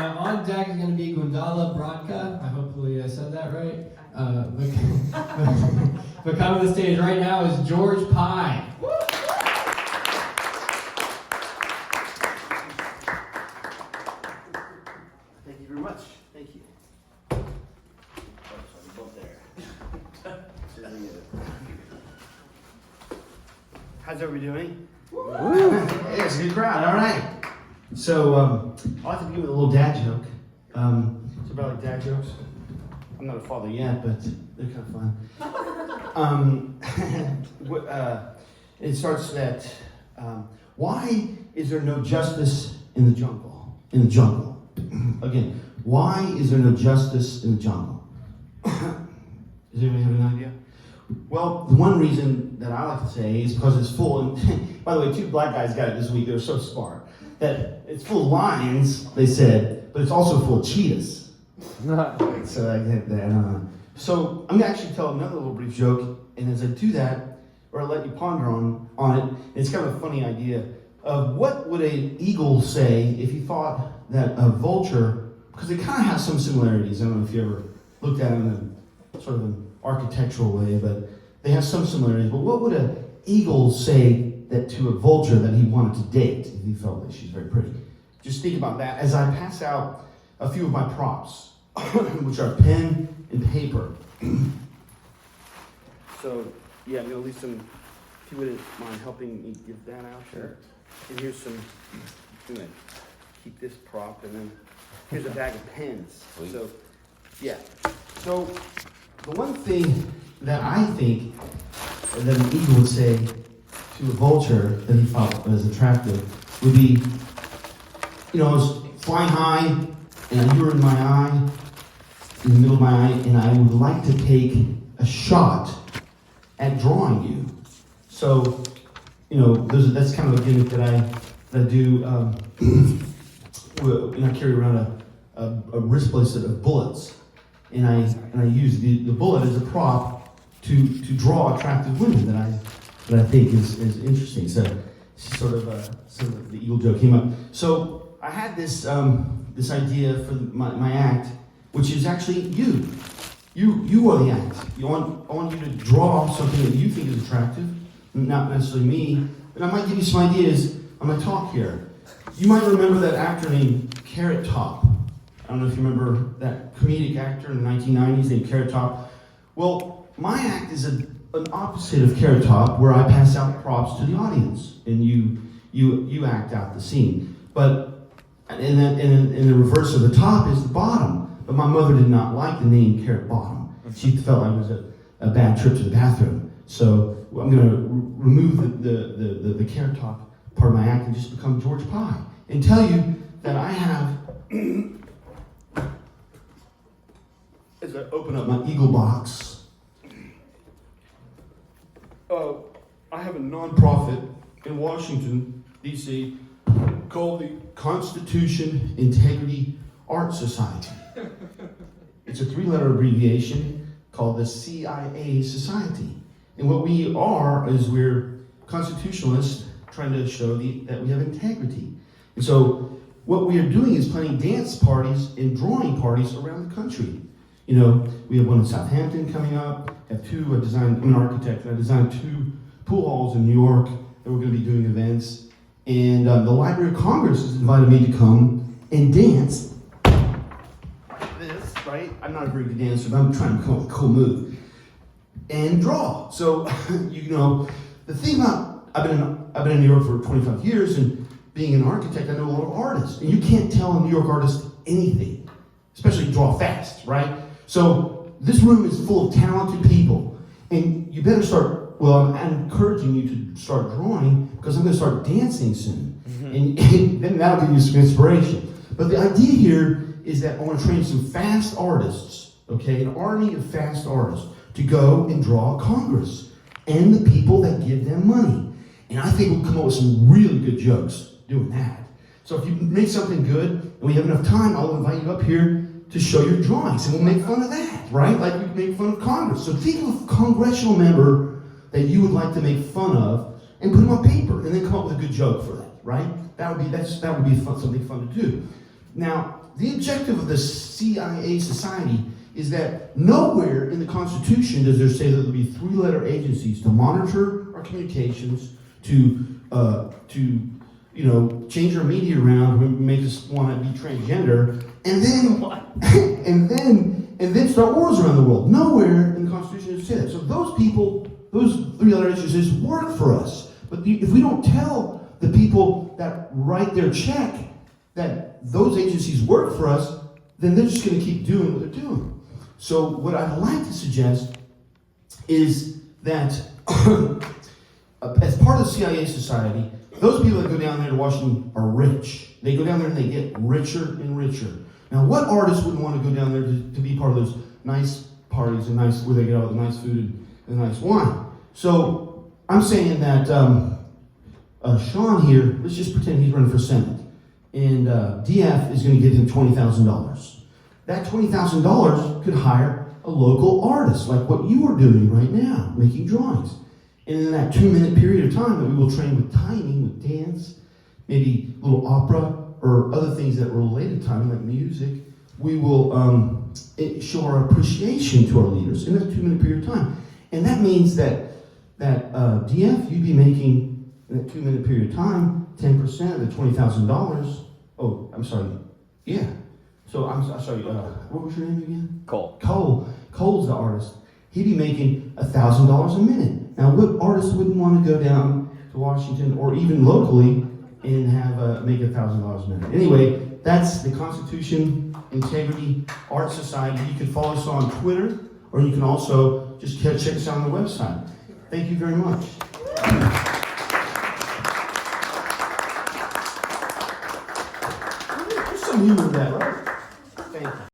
On deck is going to be Gundala Brodka. Hopefully I said that right. But coming to the stage right now is George Pye. Thank you very much. Thank you. Oh, sorry, both there. How's everybody doing? Hey, it's a good crowd. All right. So, I like to begin with a little dad joke. It's about like dad jokes. I'm not a father yet, but they're kind of fun. It starts that, why is there no justice in the jungle? In the jungle. Again, why is there no justice in the jungle? Does anybody have an idea? Well, the one reason that I like to say is because it's full, and by the way, 2 black guys got it this week, they were so smart, that it's full of lions, they said, but it's also full of cheetahs. So I get that. So I'm gonna actually tell another little brief joke, and as I do that, or I'll let you ponder on it, it's kind of a funny idea of what would an eagle say if you thought that a vulture, because they kind of have some similarities. I don't know if you ever looked at them in sort of an architectural way, but they have some similarities. But what would an eagle say that to a vulture that he wanted to date if he felt that she's very pretty? Just think about that as I pass out a few of my props, which are pen and paper. So, yeah, I'm going to leave some, if you wouldn't mind helping me give that out. Sure. And here's some, I'm going to keep this prop, and then here's a bag of pens. Please. So, yeah. So, the one thing that I think that an eagle would say to a vulture that he thought was attractive would be, you know, I was flying high, and you were in my eye, in the middle of my eye, and I would like to take a shot at drawing you. So, you know, that's kind of a gimmick that I do. I carry around a wrist bracelet of bullets, and I use the bullet as a prop to draw attractive women that I think is interesting. So, sort of the eagle joke came up. So I had this idea for my act, which is actually you. You are the act. I want you to draw something that you think is attractive, not necessarily me. And I might give you some ideas on my talk here. You might remember that actor named Carrot Top. I don't know if you remember that comedic actor in the 1990s named Carrot Top. Well, my act is an opposite of Carrot Top, where I pass out props to the audience and you act out the scene. But in the reverse of the top is the bottom. But my mother did not like the name Carrot Bottom. She felt I was a bad trip to the bathroom. So I'm going to remove the Carrot Top part of my act and just become George Pye and tell you that I have, as I open up my Eagle box, I have a nonprofit in Washington, D.C., called the Constitution Integrity Art Society. It's a 3-letter abbreviation called the CIA Society. And what we are is we're constitutionalists trying to show that we have integrity. And so what we are doing is planning dance parties and drawing parties around the country. You know, we have one in Southampton coming up. I'm an architect, and I designed 2 pool halls in New York that we're going to be doing events. And the Library of Congress has invited me to come and dance like this, right? I'm not a very good dancer, but I'm trying to come up with a cool move. And draw. So, you know, the thing about, I've been in New York for 25 years, and being an architect, I know a lot of artists. And you can't tell a New York artist anything, especially draw fast, right? So, this room is full of talented people. And you better start, well, I'm encouraging you to start drawing, because I'm going to start dancing soon. Mm-hmm. And then that'll give you some inspiration. But the idea here is that I want to train some fast artists, okay? An army of fast artists to go and draw Congress and the people that give them money. And I think we'll come up with some really good jokes doing that. So if you make something good and we have enough time, I'll invite you up here to show your drawings, and we'll make fun of that, right? Like we make fun of Congress. So think of a congressional member that you would like to make fun of and put them on paper and then come up with a good joke for that, right? That would be something fun to do. Now, the objective of the CIA Society is that nowhere in the Constitution does there say that there'll be three-letter agencies to monitor our communications, to change our media around, make us want to be transgender, and then start wars around the world. Nowhere in the Constitution does it say that. So those people, those three-letter agencies work for us. But if we don't tell the people that write their check that those agencies work for us, then they're just going to keep doing what they're doing. So what I'd like to suggest is that as part of the CIA Society, those people that go down there to Washington are rich. They go down there and they get richer and richer. Now, what artist wouldn't want to go down there to be part of those nice parties and where they get all the nice food and nice wine? So I'm saying that Sean here, let's just pretend he's running for Senate, and DF is going to give him $20,000. That $20,000 could hire a local artist, like what you are doing right now, making drawings. And in that 2-minute period of time that we will train with timing, with dance, maybe little opera, or other things that are related to timing, like music, we will show our appreciation to our leaders in that 2-minute period of time. And that means that DF, you'd be making, in that 2-minute period of time, 10% of the $20,000. Oh, I'm sorry. Yeah. So I'm sorry. What was your name again? Cole. Cole's the artist. He'd be making $1,000 a minute. Now, what artist wouldn't want to go down to Washington or even locally and have make $1,000 a minute? Anyway, that's the Constitution Integrity Art Society. You can follow us on Twitter, or you can also just check us out on the website. Thank you very much. There's some humor in that, right? Thank you.